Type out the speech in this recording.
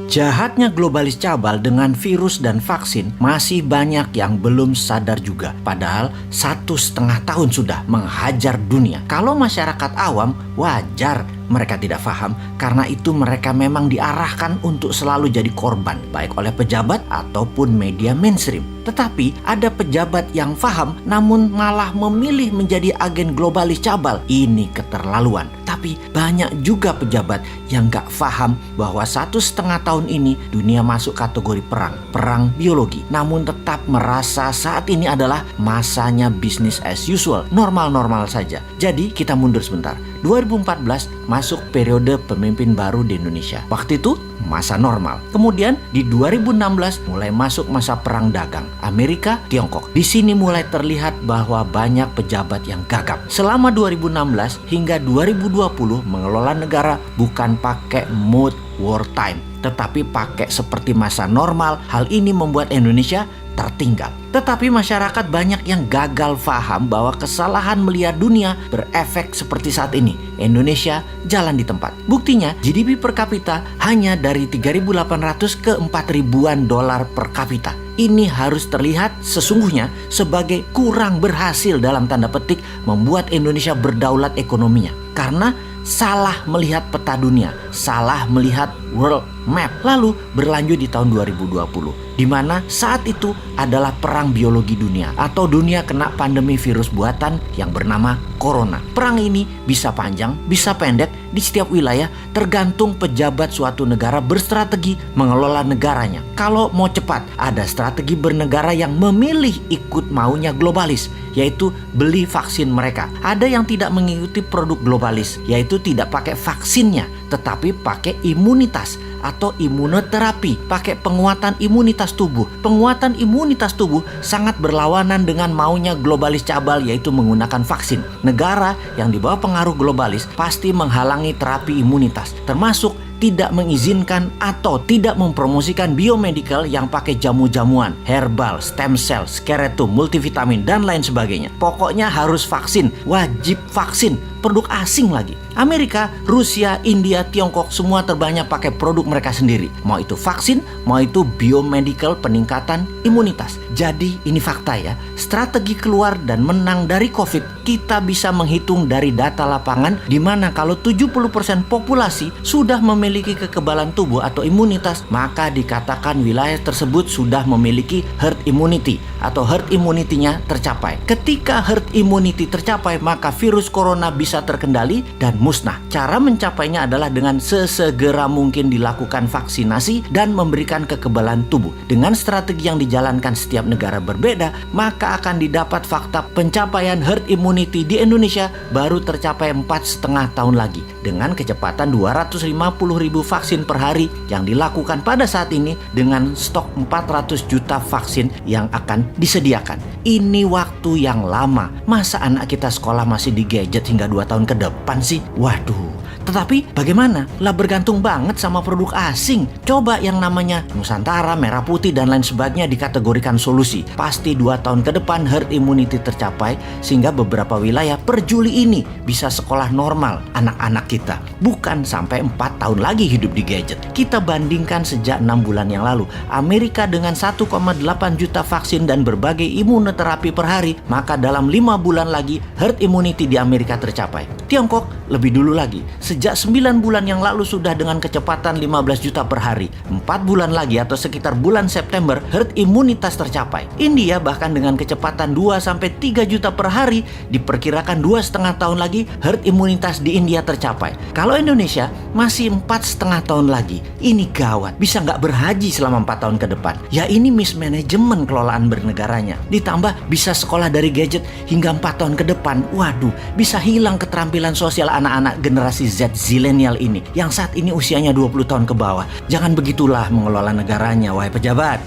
Jahatnya globalis cabal dengan virus dan vaksin masih banyak yang belum sadar juga. Padahal 1,5 tahun sudah menghajar dunia. Kalau masyarakat awam wajar mereka tidak paham, karena itu mereka memang diarahkan untuk selalu jadi korban, baik oleh pejabat ataupun media mainstream. Tetapi ada pejabat yang paham namun malah memilih menjadi agen globalis cabal. Ini keterlaluan. Tapi banyak juga pejabat yang gak paham bahwa 1,5 tahun ini dunia masuk kategori perang biologi. Namun tetap merasa saat ini adalah masanya business as usual, normal-normal saja. Jadi kita mundur sebentar. 2014 masuk periode pemimpin baru di Indonesia. Waktu itu masa normal. Kemudian di 2016 mulai masuk masa perang dagang Amerika Tiongkok. Di sini mulai terlihat bahwa banyak pejabat yang gagap. Selama 2016 hingga 2020 mengelola negara bukan pakai mode wartime, tetapi pakai seperti masa normal. Hal ini membuat Indonesia tertinggal. Tetapi masyarakat banyak yang gagal paham bahwa kesalahan melihat dunia berefek seperti saat ini. Indonesia jalan di tempat. Buktinya GDP per kapita hanya dari 3.800 ke 4.000-an dolar per kapita. Ini harus terlihat sesungguhnya sebagai kurang berhasil dalam tanda petik membuat Indonesia berdaulat ekonominya. Karena salah melihat peta dunia, salah melihat world map. Lalu berlanjut di tahun 2020. Di mana saat itu adalah perang biologi dunia atau dunia kena pandemi virus buatan yang bernama corona. Perang ini bisa panjang, bisa pendek di setiap wilayah tergantung pejabat suatu negara berstrategi mengelola negaranya. Kalau mau cepat, ada strategi bernegara yang memilih ikut maunya globalis, yaitu beli vaksin mereka. Ada yang tidak mengikuti produk globalis, yaitu tidak pakai vaksinnya, tetapi pakai imunitas atau imunoterapi, pakai penguatan imunitas tubuh. Penguatan imunitas tubuh sangat berlawanan dengan maunya globalis cabal, yaitu menggunakan vaksin. Negara yang di bawah pengaruh globalis pasti menghalangi terapi imunitas, termasuk tidak mengizinkan atau tidak mempromosikan biomedical yang pakai jamu-jamuan, herbal, stem cell, skeletum, multivitamin, dan lain sebagainya. Pokoknya harus vaksin, wajib vaksin. Produk asing lagi. Amerika, Rusia, India, Tiongkok semua terbanyak pakai produk mereka sendiri. Mau itu vaksin, mau itu biomedical peningkatan imunitas. Jadi ini fakta ya. Strategi keluar dan menang dari COVID kita bisa menghitung dari data lapangan, di mana kalau 70% populasi sudah memiliki kekebalan tubuh atau imunitas, maka dikatakan wilayah tersebut sudah memiliki herd immunity atau herd immunity-nya tercapai. Ketika herd immunity tercapai, maka virus corona bisa terkendali dan musnah. Cara mencapainya adalah dengan sesegera mungkin dilakukan vaksinasi dan memberikan kekebalan tubuh. Dengan strategi yang dijalankan setiap negara berbeda, maka akan didapat fakta pencapaian herd immunity di Indonesia baru tercapai 4,5 tahun lagi. Dengan kecepatan 250.000 vaksin per hari yang dilakukan pada saat ini dengan stok 400 juta vaksin yang akan disediakan. Ini waktu yang lama. Masa anak kita sekolah masih di gadget hingga 2 tahun ke depan sih? Waduh. Tetapi bagaimana? Lah bergantung banget sama produk asing. Coba yang namanya Nusantara, Merah Putih, dan lain sebagainya dikategorikan solusi. Pasti 2 tahun ke depan herd immunity tercapai, sehingga beberapa wilayah per Juli ini bisa sekolah normal anak-anak kita. Bukan sampai 4 tahun lagi hidup di gadget. Kita bandingkan sejak 6 bulan yang lalu. Amerika dengan 1,8 juta vaksin dan berbagai imunoterapi per hari, maka dalam 5 bulan lagi herd immunity di Amerika tercapai. Tiongkok lebih dulu lagi. Sejak 9 bulan yang lalu sudah dengan kecepatan 15 juta per hari. 4 bulan lagi atau sekitar bulan September herd imunitas tercapai. India bahkan dengan kecepatan 2-3 juta per hari, diperkirakan 2,5 tahun lagi herd imunitas di India tercapai. Kalau Indonesia masih 4,5 tahun lagi. Ini gawat, bisa nggak berhaji selama 4 tahun ke depan. Ya ini mismanajemen kelolaan bernegaranya. Ditambah bisa sekolah dari gadget hingga 4 tahun ke depan. Waduh, bisa hilang keterampilan sosial anak-anak generasi Z zilenial ini yang saat ini usianya 20 tahun ke bawah. Jangan begitulah mengelola negaranya, wahai pejabat.